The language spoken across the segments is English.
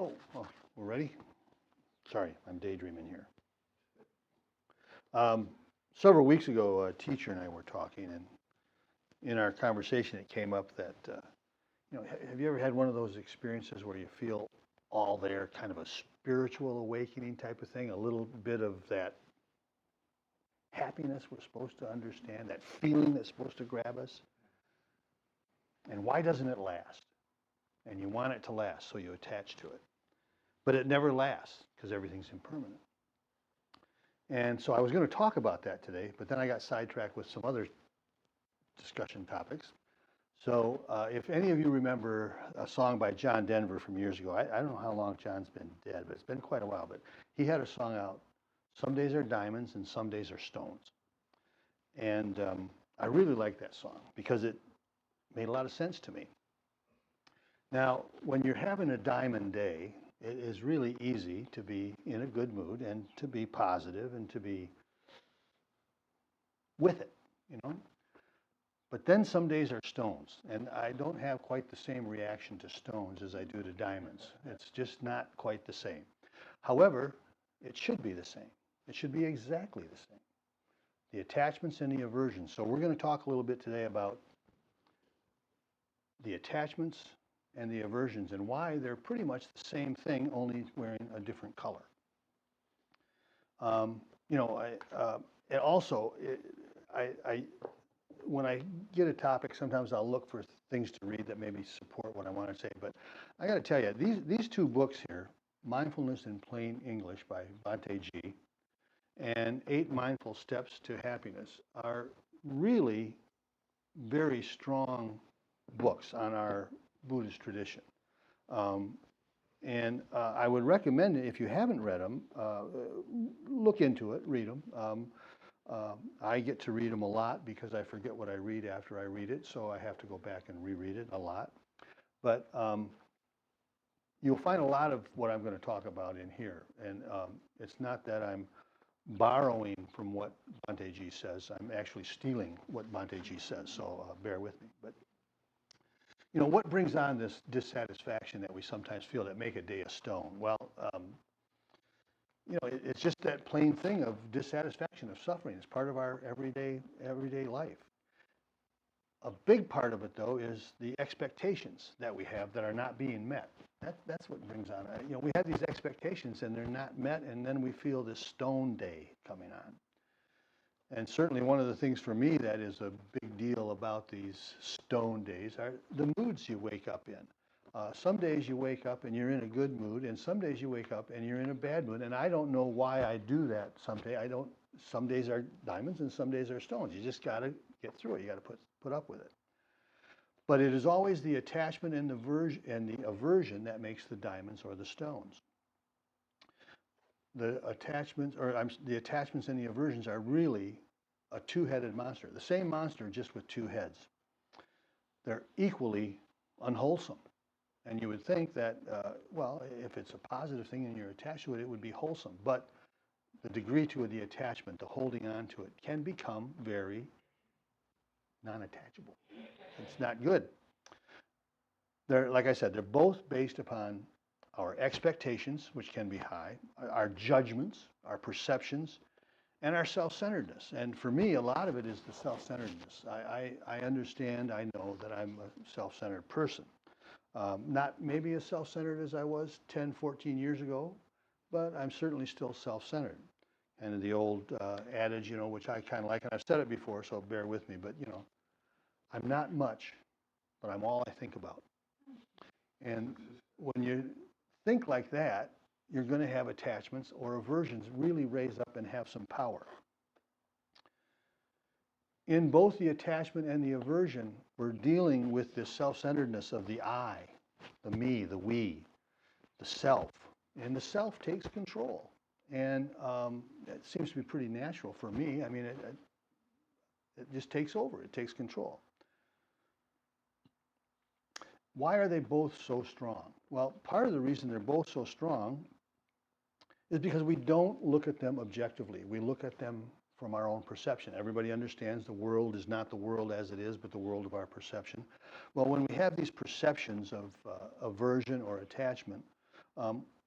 Oh, we're ready? Sorry, I'm daydreaming here. Several weeks ago, a teacher and I were talking, and in our conversation, it came up that, have you ever had one of those experiences where you feel all there, kind of a spiritual awakening type of thing, a little bit of that happiness we're supposed to understand, that feeling that's supposed to grab us? And why doesn't it last? And you want it to last, so you attach to it. But it never lasts because everything's impermanent. And so I was going to talk about that today, but then I got sidetracked with some other discussion topics. So if any of you remember a song by John Denver from years ago, I don't know how long John's been dead, but it's been quite a while, but he had a song out, Some Days Are Diamonds and Some Days Are Stones. And I really like that song because it made a lot of sense to me. Now, when you're having a diamond day, it is really easy to be in a good mood and to be positive and to be with it, But then some days are stones, and I don't have quite the same reaction to stones as I do to diamonds. It's just not quite the same. However, it should be the same. It should be exactly the same. The attachments and the aversions. So we're going to talk a little bit today about the attachments and the aversions and why they're pretty much the same thing, only wearing a different color. When I get a topic, sometimes I'll look for things to read that maybe support what I want to say. But I got to tell you, these two books here, Mindfulness in Plain English by Bhante G. and 8 Mindful Steps to Happiness, are really very strong books on our Buddhist tradition. I would recommend it, if you haven't read them, look into it, read them. I get to read them a lot because I forget what I read after I read it, so I have to go back and reread it a lot. But you'll find a lot of what I'm going to talk about in here. And it's not that I'm borrowing from what Bhante G says. I'm actually stealing what Bhante G says, so bear with me. But what brings on this dissatisfaction that we sometimes feel that make a day a stone? Well, it's just that plain thing of dissatisfaction, of suffering. It's part of our everyday life. A big part of it, though, is the expectations that we have that are not being met. That's what brings on it. We have these expectations and they're not met, and then we feel this stone day coming on. And certainly one of the things for me that is a big deal about these stone days are the moods you wake up in. Some days you wake up and you're in a good mood, and some days you wake up and you're in a bad mood. And I don't know why I do that someday. Some days are diamonds and some days are stones. You just got to get through it. You got to put up with it. But it is always the attachment and the aversion that makes the diamonds or the stones. The attachments and the aversions are really a two-headed monster. The same monster, just with two heads. They're equally unwholesome. And you would think that, if it's a positive thing and you're attached to it, it would be wholesome. But the degree to the attachment, the holding on to it, can become very non-attachable. It's not good. Like I said, they're both based upon our expectations, which can be high, our judgments, our perceptions, and our self-centeredness. And for me, a lot of it is the self-centeredness. I understand, I know that I'm a self-centered person. Not maybe as self-centered as I was 10, 14 years ago, but I'm certainly still self-centered. And the old adage, which I kind of like, and I've said it before, so bear with me, but, I'm not much, but I'm all I think about. And when you think like that, you're going to have attachments or aversions really raise up and have some power. In both the attachment and the aversion, we're dealing with this self-centeredness of the I, the me, the we, the self. And the self takes control. And it seems to be pretty natural for me. I mean, it just takes over. It takes control. Why are they both so strong? Well, part of the reason they're both so strong is because we don't look at them objectively. We look at them from our own perception. Everybody understands the world is not the world as it is, but the world of our perception. Well, when we have these perceptions of aversion or attachment,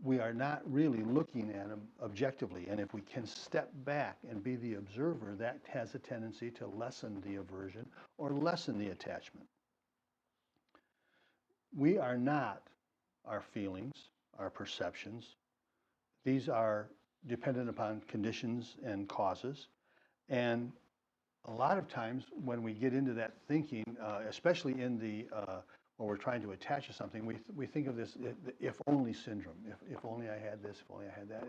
we are not really looking at them objectively. And if we can step back and be the observer, that has a tendency to lessen the aversion or lessen the attachment. We are not our feelings, our perceptions. These are dependent upon conditions and causes. And a lot of times when we get into that thinking, especially in the when we're trying to attach to something, we think of this if only syndrome. If only I had this, if only I had that.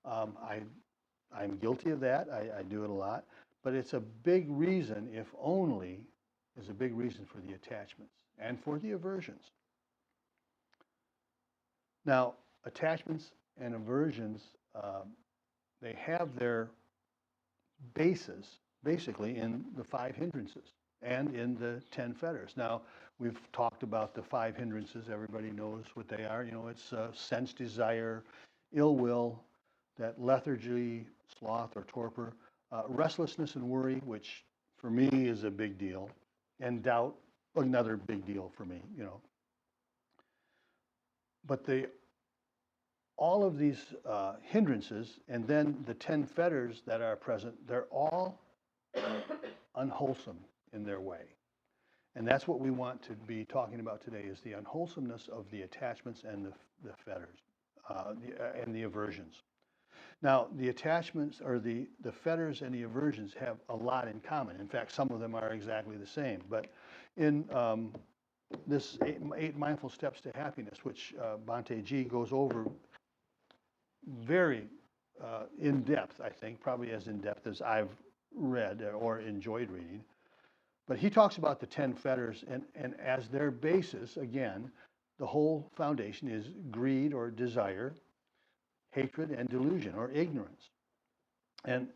And I'm guilty of that. I do it a lot. But it's a big reason, if only, is a big reason for the attachments and for the aversions. Now, attachments and aversions, they have their basis basically in the 5 hindrances and in the 10 fetters. Now, we've talked about the 5 hindrances. Everybody knows what they are. You know, it's sense desire, ill will, that lethargy, sloth or torpor, restlessness and worry, which for me is a big deal, and doubt, another big deal for me, you know. But all of these hindrances and then the 10 fetters that are present, they're all unwholesome in their way. And that's what we want to be talking about today, is the unwholesomeness of the attachments and the fetters and the aversions. Now, the attachments or the fetters and the aversions have a lot in common. In fact, some of them are exactly the same. But in this eight mindful steps to happiness, which Bhante G goes over very in depth, I think, probably as in depth as I've read or enjoyed reading. But he talks about the 10 fetters, and as their basis, again, the whole foundation is greed or desire, hatred and delusion or ignorance. And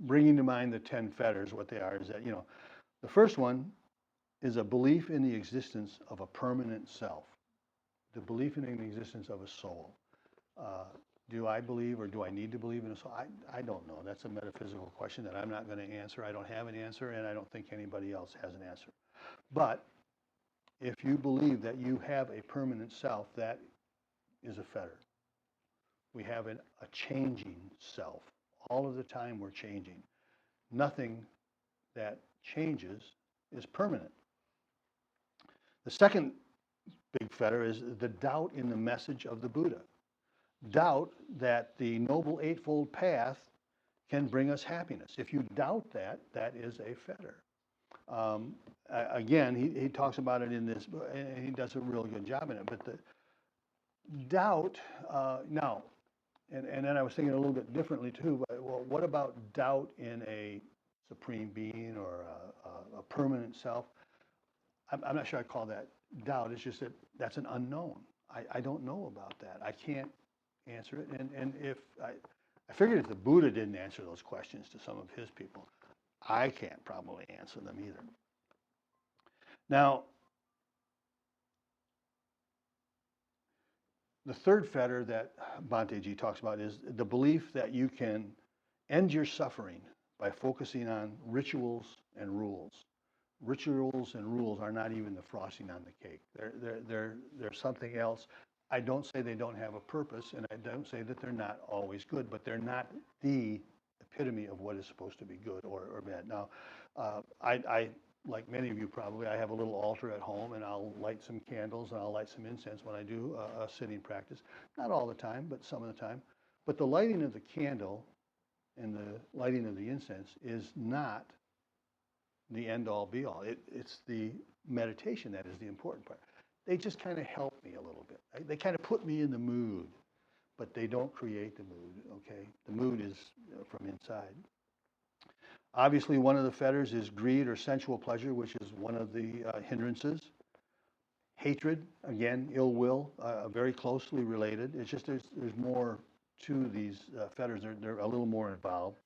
bringing to mind the 10 fetters, what they are is that, you know, the first one is a belief in the existence of a permanent self, the belief in the existence of a soul. Do I believe or do I need to believe in a soul? I don't know. That's a metaphysical question that I'm not going to answer. I don't have an answer, and I don't think anybody else has an answer. But if you believe that you have a permanent self, that is a fetter. We have a changing self. All of the time we're changing. Nothing that changes is permanent. The second big fetter is the doubt in the message of the Buddha. Doubt that the Noble Eightfold Path can bring us happiness. If you doubt that, that is a fetter. Again, he talks about it in this, and he does a real good job in it. But the doubt, now, and then I was thinking a little bit differently too, but well, what about doubt in a supreme being or a permanent self? I'm not sure I'd call that doubt. It's just that that's an unknown. I don't know about that. I can't answer it. And if I figured if the Buddha didn't answer those questions to some of his people, I can't probably answer them either. Now, the third fetter that Bhante G talks about is the belief that you can end your suffering by focusing on rituals and rules. Rituals and rules are not even the frosting on the cake. They're something else. I don't say they don't have a purpose, and I don't say that they're not always good, but they're not the epitome of what is supposed to be good or bad. Now, I like many of you probably, I have a little altar at home, and I'll light some candles and I'll light some incense when I do a sitting practice. Not all the time, but some of the time. But the lighting of the candle and the lighting of the incense is not the end-all, be-all. It's the meditation that is the important part. They just kind of help me a little bit. They kind of put me in the mood, but they don't create the mood, okay? The mood is from inside. Obviously, one of the fetters is greed or sensual pleasure, which is one of the hindrances. Hatred, again, ill will, very closely related. It's just there's more to these fetters. They're a little more involved.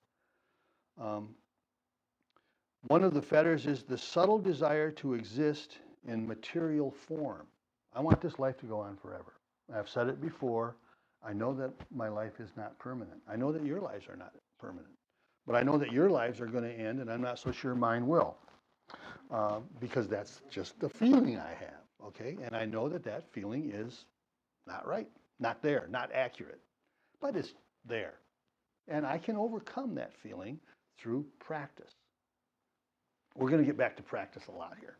One of the fetters is the subtle desire to exist in material form. I want this life to go on forever. I've said it before. I know that my life is not permanent. I know that your lives are not permanent. But I know that your lives are going to end, and I'm not so sure mine will. Because that's just the feeling I have, okay? And I know that that feeling is not right, not there, not accurate, but it's there. And I can overcome that feeling through practice. We're going to get back to practice a lot here.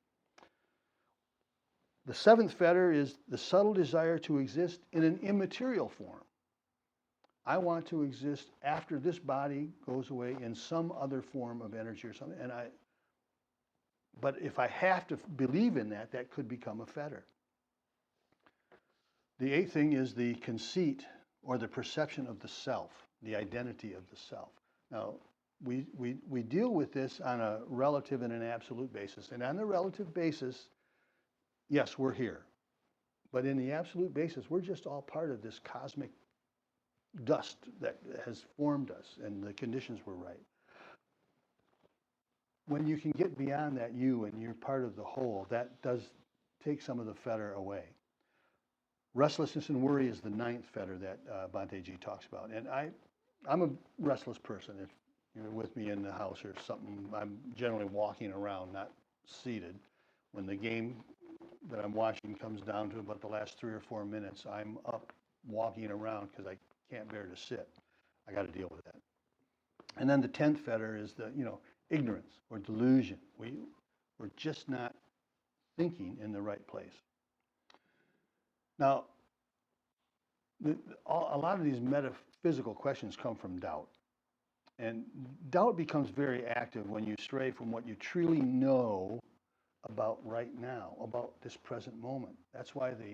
The seventh fetter is the subtle desire to exist in an immaterial form. I want to exist after this body goes away in some other form of energy or something. But if I have to believe in that, that could become a fetter. The eighth thing is the conceit or the perception of the self, the identity of the self. Now, we deal with this on a relative and an absolute basis. And on the relative basis, yes, we're here. But in the absolute basis, we're just all part of this cosmic dust that has formed us, and the conditions were right. When you can get beyond that you and you're part of the whole, that does take some of the fetter away. Restlessness and worry is the ninth fetter that Bhante Ji talks about. And I'm a restless person. If you're with me in the house or something, I'm generally walking around, not seated. When the game that I'm watching comes down to about the last 3 or 4 minutes, I'm up walking around because I can't bear to sit. I got to deal with that. And then the 10th fetter is the, ignorance or delusion. We're just not thinking in the right place. Now, a lot of these metaphysical questions come from doubt. And doubt becomes very active when you stray from what you truly know about right now, about this present moment. That's why the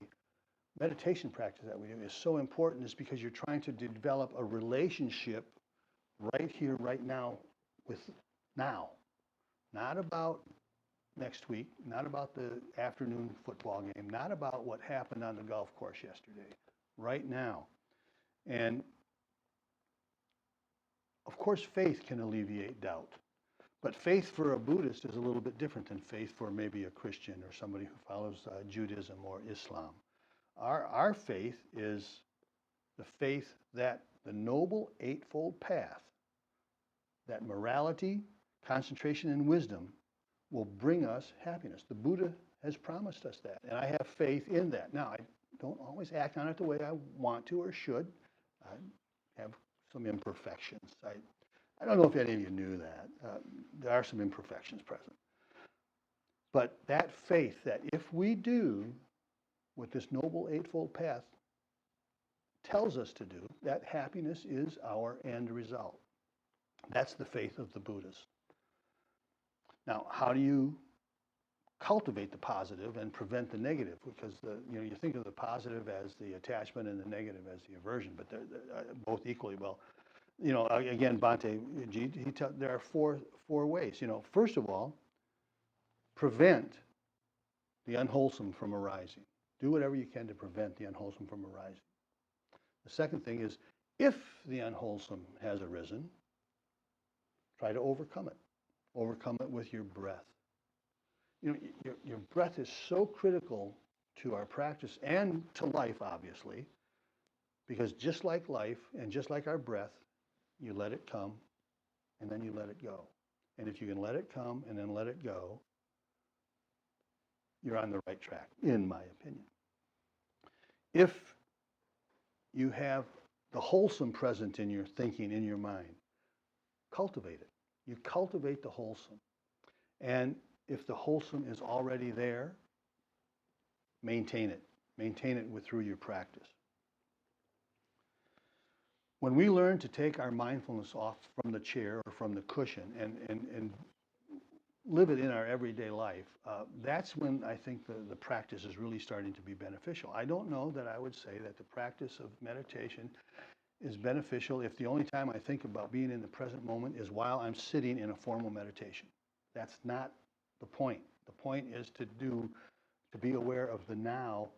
meditation practice that we do is so important, is because you're trying to develop a relationship right here, right now, with now. Not about next week, not about the afternoon football game, not about what happened on the golf course yesterday, right now. And of course, faith can alleviate doubt. But faith for a Buddhist is a little bit different than faith for maybe a Christian or somebody who follows Judaism or Islam. Our faith is the faith that the Noble Eightfold Path, that morality, concentration, and wisdom will bring us happiness. The Buddha has promised us that, and I have faith in that. Now, I don't always act on it the way I want to or should. I have some imperfections. I don't know if any of you knew that. There are some imperfections present. But that faith that if we do what this Noble Eightfold Path tells us to do, that happiness is our end result. That's the faith of the Buddhists. Now, how do you cultivate the positive and prevent the negative? Because you think of the positive as the attachment and the negative as the aversion, but they're both equally well. Again, Bhante Ji, there are four ways. First of all, prevent the unwholesome from arising. Do whatever you can to prevent the unwholesome from arising. The second thing is, if the unwholesome has arisen, try to overcome it. Overcome it with your breath. Your breath is so critical to our practice and to life, obviously, because just like life and just like our breath, you let it come and then you let it go. And if you can let it come and then let it go, you're on the right track, in my opinion. If you have the wholesome present in your thinking, in your mind, cultivate it. You cultivate the wholesome. And if the wholesome is already there, maintain it. Maintain it through your practice. When we learn to take our mindfulness off from the chair or from the cushion and live it in our everyday life, that's when I think the practice is really starting to be beneficial. I don't know that I would say that the practice of meditation is beneficial if the only time I think about being in the present moment is while I'm sitting in a formal meditation. That's not the point. The point is to be aware of the now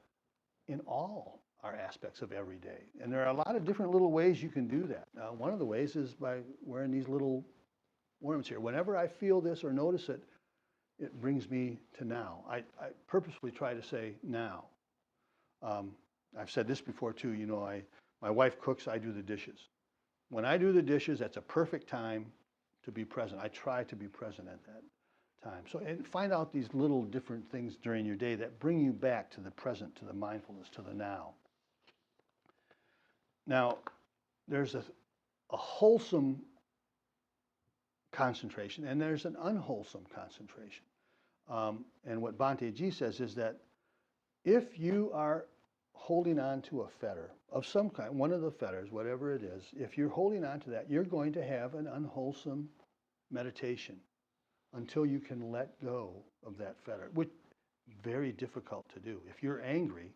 in all our aspects of every day. And there are a lot of different little ways you can do that. One of the ways is by wearing these little ornaments here. Whenever I feel this or notice it, it brings me to now. I purposefully try to say now. I've said this before too, my wife cooks, I do the dishes. When I do the dishes, that's a perfect time to be present. I try to be present at that time. So and find out these little different things during your day that bring you back to the present, to the mindfulness, to the now. Now, there's a wholesome concentration, and there's an unwholesome concentration. And what Bhante Ji says is that if you are holding on to a fetter of some kind, one of the fetters, whatever it is, if you're holding on to that, you're going to have an unwholesome meditation until you can let go of that fetter, which is very difficult to do. If you're angry,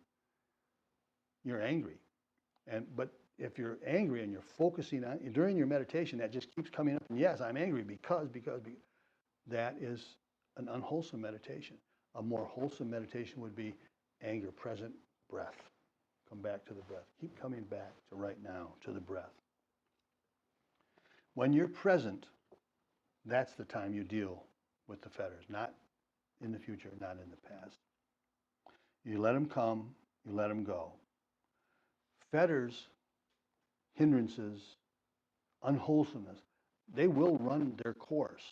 you're angry. But if you're angry and you're focusing on, during your meditation, that just keeps coming up, and yes, I'm angry because, that is an unwholesome meditation. A more wholesome meditation would be anger present, breath. Come back to the breath. Keep coming back to right now, to the breath. When you're present, that's the time you deal with the fetters, not in the future, not in the past. You let them come, you let them go. Fetters, hindrances, unwholesomeness, they will run their course.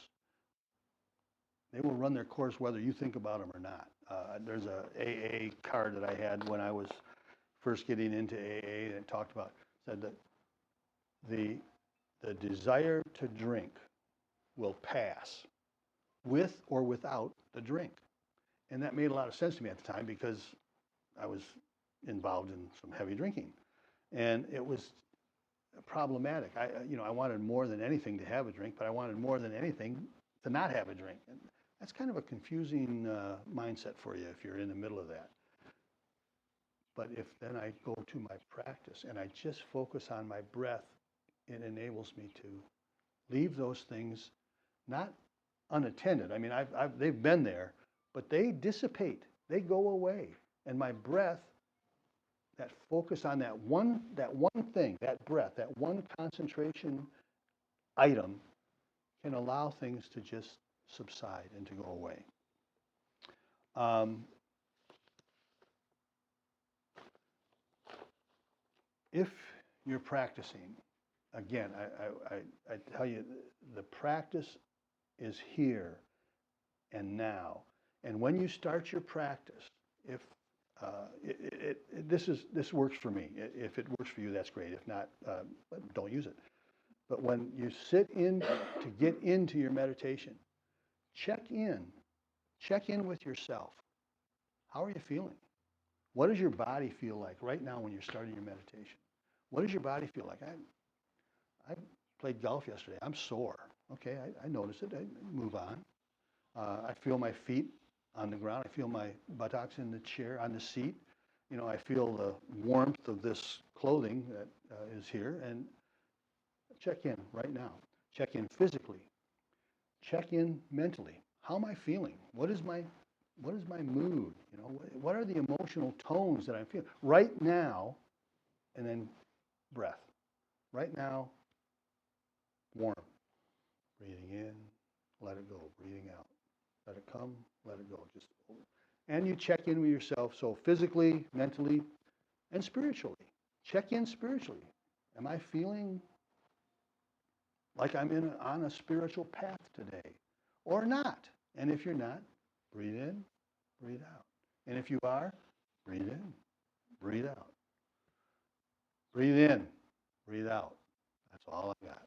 They will run their course whether you think about them or not. There's a AA card that I had when I was first getting into AA that talked about, said that the desire to drink will pass with or without the drink. And that made a lot of sense to me at the time because I was involved in some heavy drinking. And it was problematic. I wanted more than anything to have a drink, but I wanted more than anything to not have a drink. And that's kind of a confusing mindset for you if you're in the middle of that. But if then I go to my practice and I just focus on my breath, it enables me to leave those things not unattended. I mean, they've been there, but they dissipate. They go away. And my breath, that focus on that one thing, that breath, that one concentration item can allow things to just subside and to go away. If you're practicing, again, I tell you, the practice is here and now. And when you start your practice, if this works for me. If it works for you, that's great. If not, don't use it. But when you sit in to get into your meditation, check in with yourself. How are you feeling? What does your body feel like right now when you're starting your meditation? What does your body feel like? I played golf yesterday. I'm sore. Okay, I notice it. I move on. I feel my feet on the ground. I feel my buttocks in the chair, on the seat. I feel the warmth of this clothing that is here. And check in right now. Check in physically. Check in mentally. How am I feeling? What is my mood? What are the emotional tones that I'm feeling right now? And then breath. Right now, warm. Breathing in, let it go. Breathing out. Let it come, let it go. And you check in with yourself, so physically, mentally, and spiritually. Check in spiritually. Am I feeling like I'm on a spiritual path today or not? And if you're not, breathe in, breathe out. And if you are, breathe in, breathe out. Breathe in, breathe out. That's all I got.